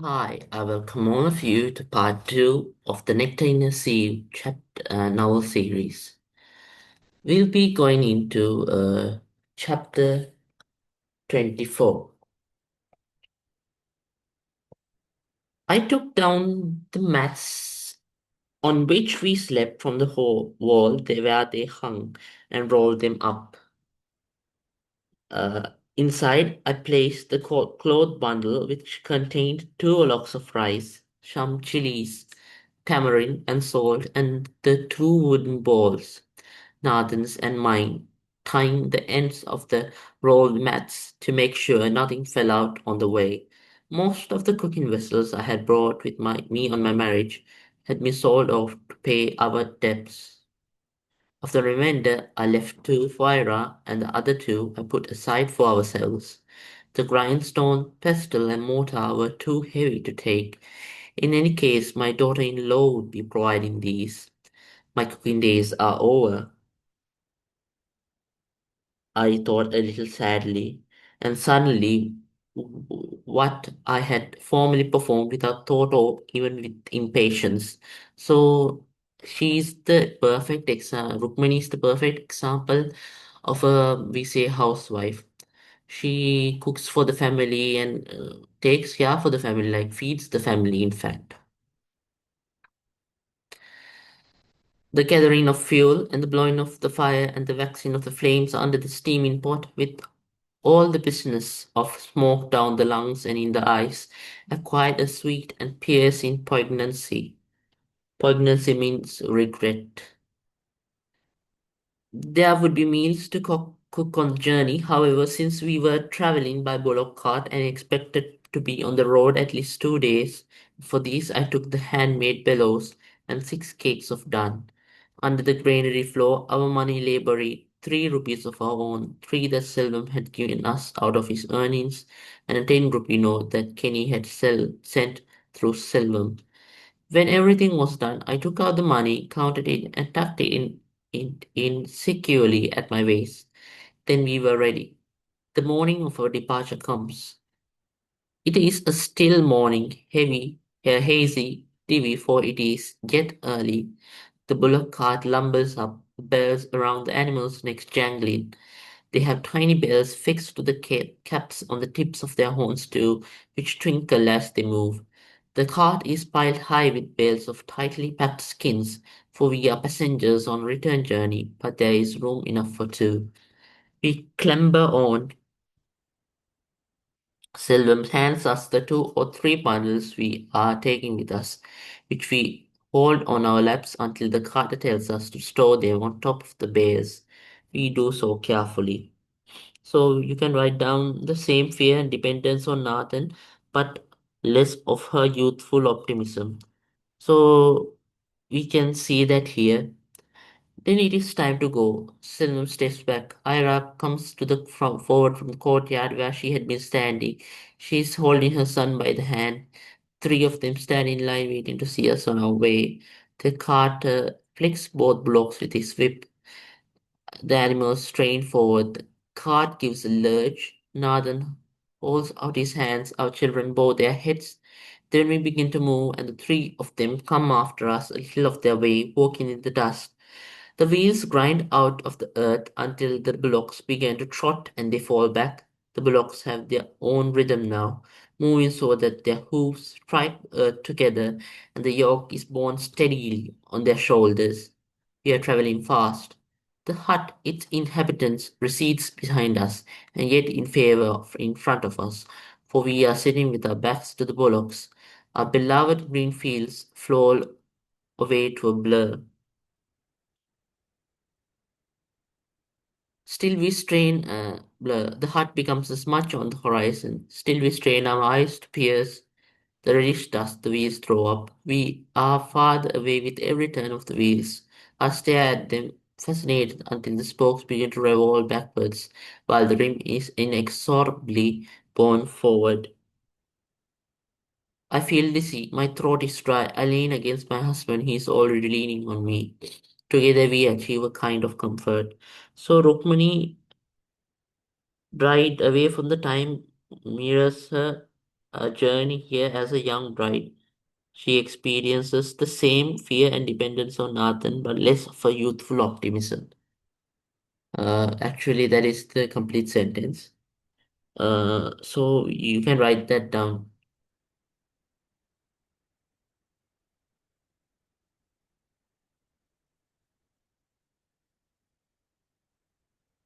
Hi, I welcome all of you to part two of the Nectar In A Sieve novel series. We'll be going into chapter 24. I took down the mats on which we slept from the wall where they hung and rolled them up. Inside, I placed the cloth bundle which contained two logs of rice, some chilies, tamarind, and salt, and the two wooden balls, Nathan's and mine, tying the ends of the rolled mats to make sure nothing fell out on the way. Most of the cooking vessels I had brought with me on my marriage had been sold off to pay our debts. Of the remainder, I left two for Ira, and the other two I put aside for ourselves. The grindstone, pestle, and mortar were too heavy to take. In any case, my daughter-in-law would be providing these. My cooking days are over, I thought a little sadly, and suddenly what I had formerly performed without thought or even with impatience. So she's the perfect example. Rukmani is the perfect example of a, we say, housewife. She cooks for the family and takes care for the family, like feeds the family, in fact. The gathering of fuel and the blowing of the fire and the waxing of the flames under the steaming pot with all the business of smoke down the lungs and in the eyes acquired a sweet and piercing poignancy. Poignancy means regret. There would be meals to cook on the journey. However, since we were traveling by bullock cart and expected to be on the road at least 2 days, for these I took the handmade bellows and 6 cakes of dun. Under the granary floor, our money lay buried, 3 rupees of our own, three that Selvam had given us out of his earnings, and a 10 rupee note that Kenny had sent through Selvam. When everything was done, I took out the money, counted it, and tucked it in securely at my waist. Then we were ready. The morning of our departure comes. It is a still morning, heavy, hazy, dewy, for it is yet early. The bullock cart lumbers up, the bells around the animals' necks jangling. They have tiny bells fixed to the caps on the tips of their horns too, which twinkle as they move. The cart is piled high with bales of tightly packed skins, for we are passengers on return journey, but there is room enough for two. We clamber on. Seldom hands us the 2 or 3 bundles we are taking with us, which we hold on our laps until the carter tells us to store them on top of the bales. We do so carefully. So you can write down the same fear and dependence on Nathan, but less of her youthful optimism. So we can see that here. Then it is time to go. Selim steps back. Ira comes to the forward from the courtyard where she had been standing. She is holding her son by the hand. 3 of them stand in line waiting to see us on our way. The carter flicks both blocks with his whip. The animals strain forward. The cart gives a lurch. Nathan holds out his hands. Our children bow their heads. Then we begin to move, and the 3 of them come after us a little of their way, walking in the dust. The wheels grind out of the earth until the bullocks begin to trot and they fall back. The bullocks have their own rhythm now, moving so that their hooves strike earth together and the yoke is borne steadily on their shoulders. We are traveling fast. The hut, its inhabitants, recedes behind us, and yet in front of us, for we are sitting with our backs to the bullocks. Our beloved green fields flow away to a blur. Still we strain, blur. The hut becomes a smudge on the horizon. Still we strain our eyes to pierce the reddish dust the wheels throw up. We are farther away with every turn of the wheels. I stare at them, fascinated, until the spokes begin to revolve backwards, while the rim is inexorably borne forward. I feel dizzy. My throat is dry. I lean against my husband. He is already leaning on me. Together we achieve a kind of comfort. So Rukmani, right away from the time, mirrors her. a journey here as a young bride. She experiences the same fear and dependence on Nathan, but less of a youthful optimism. Actually, that is the complete sentence. So you can write that down.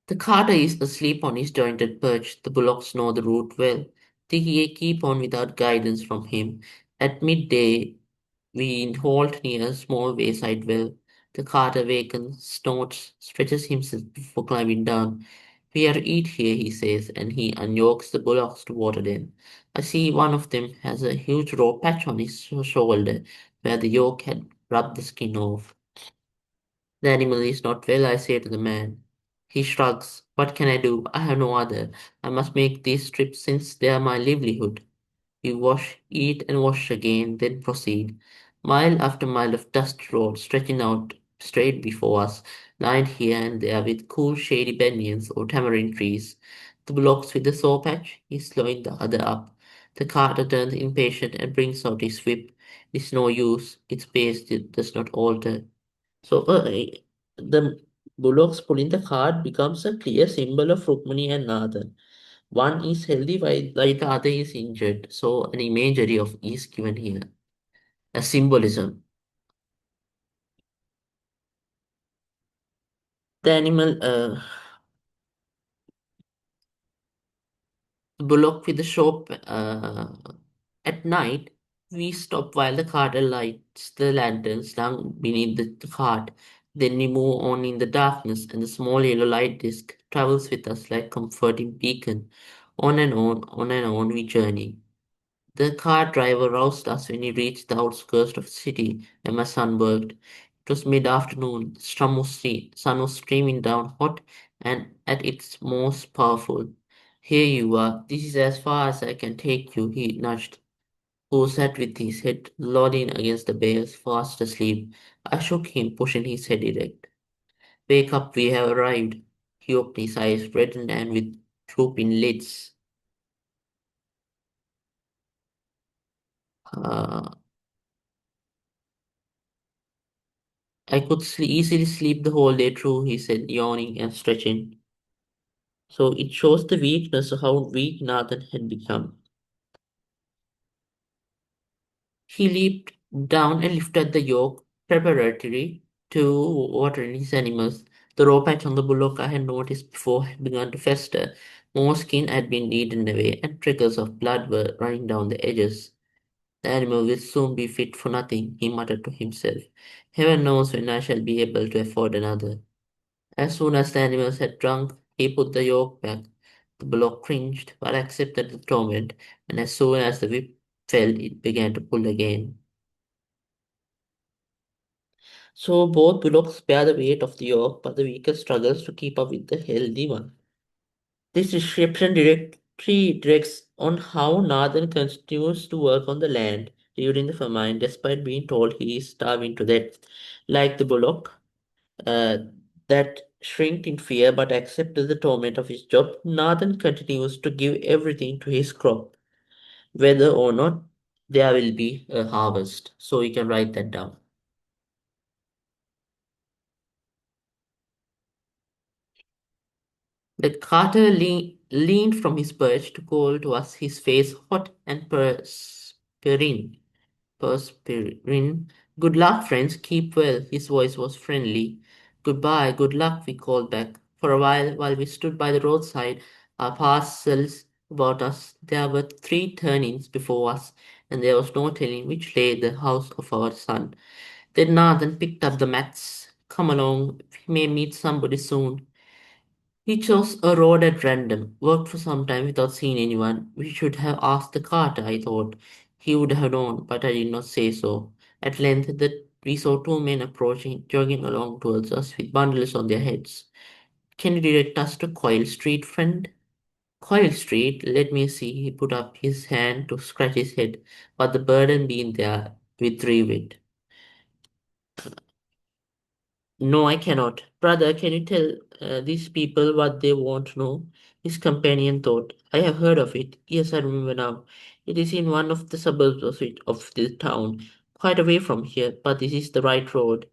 The carter is asleep on his jointed perch. The bullocks know the route well. They keep on without guidance from him. At midday, we halt near a small wayside well. The carter awakens, snorts, stretches himself before climbing down. We are eat here, he says, and he unyokes the bullocks to water them. I see one of them has a huge raw patch on his shoulder where the yoke had rubbed the skin off. The animal is not well, I say to the man. He shrugs. What can I do? I have no other. I must make these trips since they are my livelihood. We wash, eat, and wash again, then proceed. Mile after mile of dusty road stretching out straight before us, lined here and there with cool shady banyans or tamarind trees. The bullocks with the sore patch, he's slowing the other up. The carter turns impatient and brings out his whip. It's no use, its pace does not alter. So the bullocks pulling the cart becomes a clear symbol of Rukmani and Nathan. One is healthy while the other is injured. So an imagery of is given here. A symbolism. The animal, the bullock with the shop. At night, we stop while the carter lights the lantern slung beneath the cart. Then we move on in the darkness, and the small yellow light disk travels with us like comforting beacon. On and on we journey. The car driver roused us when we reached the outskirts of the city where my son worked. It was mid-afternoon. The sun was streaming down hot and at its most powerful. Here you are. This is as far as I can take you, he nudged, who sat with his head lolling against the bales, fast asleep. I shook him, pushing his head erect. Wake up, we have arrived. He opened his eyes, reddened and with drooping lids. Uh, I could easily sleep the whole day through, he said, yawning and stretching. So it shows the weakness of how weak Nathan had become. He leaped down and lifted the yoke preparatory to watering his animals. The raw patch on the bullock I had noticed before had begun to fester. More skin had been eaten away, and trickles of blood were running down the edges. The animal will soon be fit for nothing, he muttered to himself. Heaven knows when I shall be able to afford another. As soon as the animals had drunk, he put the yoke back. The bullock cringed, but accepted the torment, and as soon as the whip fell, it began to pull again. So both bullocks bear the weight of the yoke, but the weaker struggles to keep up with the healthy one. This description directly directs on how Nathan continues to work on the land during the famine, despite being told he is starving to death. Like the bullock, uh, that shrinked in fear but accepted the torment of his job, Nathan continues to give everything to his crop, whether or not there will be a harvest. So you can write that down. The carter leaned from his perch to call to us, his face hot and perspiring. Good luck, friends. Keep well. His voice was friendly. Goodbye, good luck, we called back. For a while we stood by the roadside, our parcels about us, there were three turnings before us, and there was no telling which lay the house of our son. Then Nathan picked up the mats. Come along, we may meet somebody soon. He chose a road at random, walked for some time without seeing anyone. We should have asked the carter, I thought. He would have known, but I did not say so. At length, we saw two men approaching, jogging along towards us with bundles on their heads. Can you direct us to Coil Street, friend? Coil Street, let me see. He put up his hand to scratch his head, but the burden being there, withdrew it. No, I cannot. Brother, can you tell these people what they want to know? His companion thought. I have heard of it. Yes, I remember now. It is in one of the suburbs of the town, quite away from here, but this is the right road.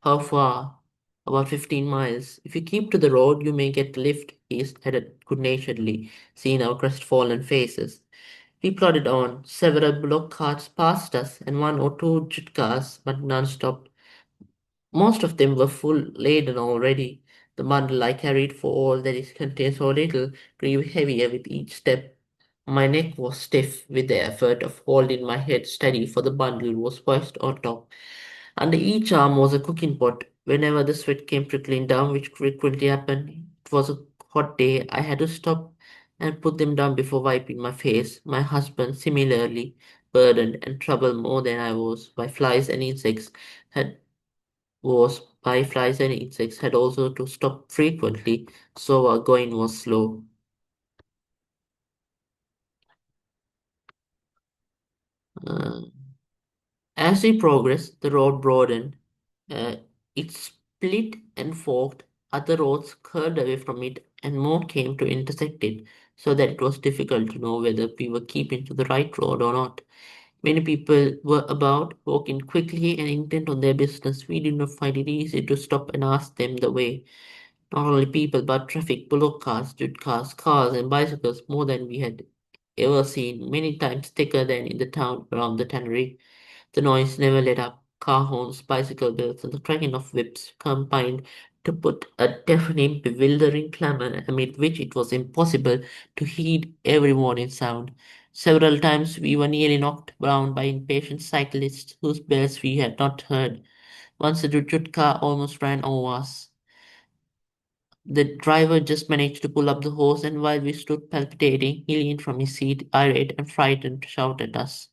How far? About 15 miles. If you keep to the road, you may get the lift, he added good-naturedly, seeing our crestfallen faces. We plodded on. Several block carts passed us, and one or two cars, but none stopped. Most of them were full laden already. The bundle I carried, for all that it contained so little, grew heavier with each step. My neck was stiff with the effort of holding my head steady, for the bundle was poised on top. Under each arm was a cooking pot. Whenever the sweat came trickling down, which frequently happened, it was a hot day, I had to stop and put them down before wiping my face. My husband, similarly burdened and troubled more than I was had by flies and insects, had also to stop frequently, so our going was slow. Uh, as we progressed, the road broadened. Uh, it split and forked. Other roads curved away from it, and more came to intersect it, so that it was difficult to know whether we were keeping to the right road or not. Many people were about, walking quickly and intent on their business. We did not find it easy to stop and ask them the way. Not only people, but traffic, bullock cars, jute cars, and bicycles, more than we had ever seen, many times thicker than in the town around the tannery. The noise never let up. Car horns, bicycle bells, and the cracking of whips combined to put a deafening, bewildering clamor amid which it was impossible to heed every warning sound. Several times we were nearly knocked down by impatient cyclists whose bells we had not heard. Once a jute car almost ran over us. The driver just managed to pull up the hose, and while we stood palpitating, he leaned from his seat, irate and frightened, to shout at us.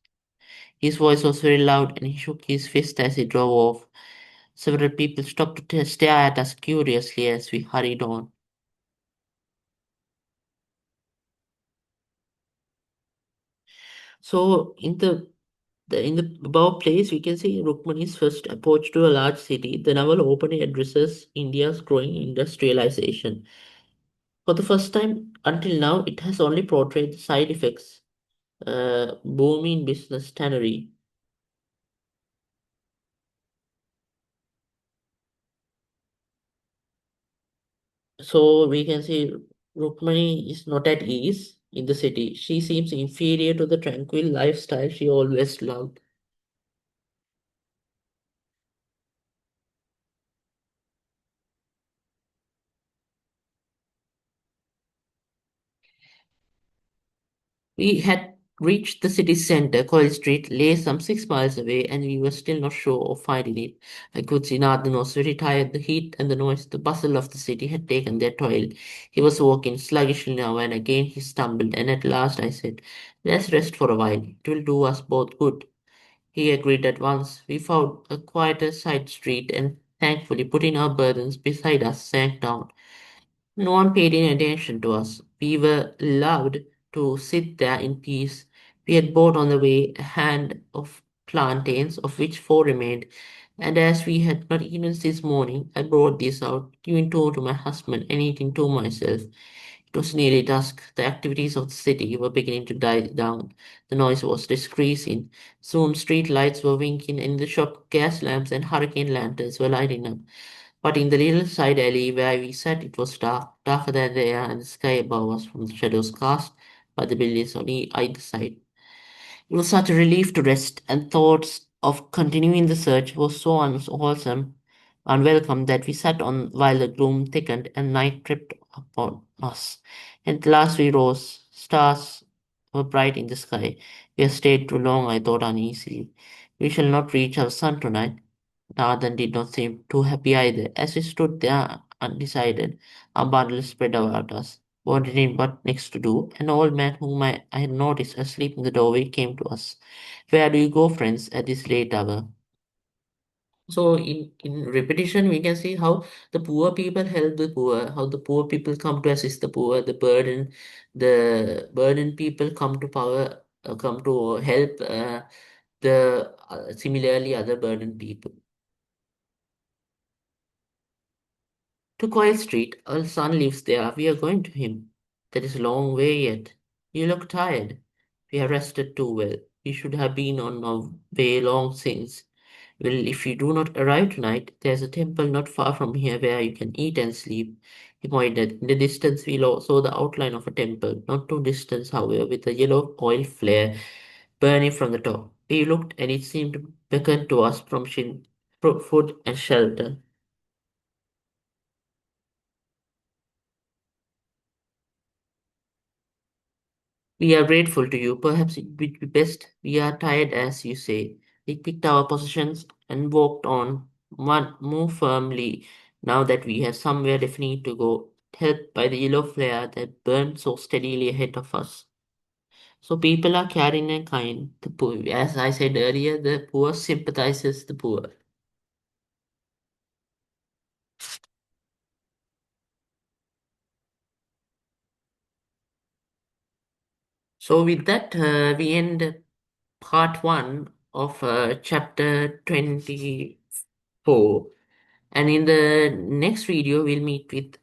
His voice was very loud, and he shook his fist as he drove off. Several people stopped to stare at us curiously as we hurried on. So, in the above place, we can see Rukmani's first approach to a large city. The novel openly addresses India's growing industrialization. For the first time until now, it has only portrayed the side effects. Booming business tannery. So we can see Rukmani is not at ease in the city. She seems inferior to the tranquil lifestyle she always loved. We had reached the city center. College Street lay some 6 miles away, and we were still not sure of finding it. I could see Nathan was very tired. The heat and the noise, the bustle of the city had taken their toll. He was walking sluggishly now, and again he stumbled, and at last I said, "Let's rest for a while. It will do us both good." He agreed at once. We found a quieter side street and thankfully putting our burdens beside us sank down. No one paid any attention to us. We were allowed to sit there in peace. We had bought on the way a hand of plantains, of which four remained, and as we had not eaten since morning, I brought these out, giving two to my husband and eating two myself. It was nearly dusk. The activities of the city were beginning to die down. The noise was decreasing. Soon street lights were winking, and in the shop gas lamps and hurricane lanterns were lighting up. But in the little side alley where we sat, it was dark, darker than the air and the sky above us from the shadows cast by the buildings on either side. It was such a relief to rest, and thoughts of continuing the search were so unwholesome, unwelcome that we sat on while the gloom thickened and night crept upon us. At last we rose. Stars were bright in the sky. We have stayed too long, I thought uneasily. We shall not reach our sun tonight. Nathan did not seem too happy either. As we stood there undecided, our bundles spread about us, wondering what next to do. An old man whom I had noticed asleep in the doorway came to us. Where do you go, friends, at this late hour? So in repetition, we can see how the poor people help the poor, how the poor people come to assist the poor, the burden people come to come to help the similarly other burdened people. To Coil Street, our son lives there. We are going to him. That is a long way yet. You look tired. We have rested too well. We should have been on our way long since. Well, if you do not arrive tonight, there's a temple not far from here where you can eat and sleep. He pointed. In the distance, we saw the outline of a temple, not too distant, however, with a yellow oil flare burning from the top. We looked, and it seemed to beckon to us from food and shelter. We are grateful to you. Perhaps it would be best. We are tired, as you say. We picked our positions and walked on one more firmly now that we have somewhere definite to go, helped by the yellow flare that burned so steadily ahead of us. So people are caring and kind. The poor, as I said earlier, the poor sympathizes the poor. So with that, we end part one of chapter 24. And in the next video, we'll meet with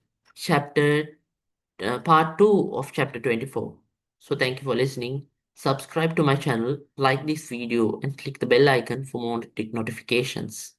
part 2 of chapter 24. So thank you for listening. Subscribe to my channel, like this video, and click the bell icon for more notifications.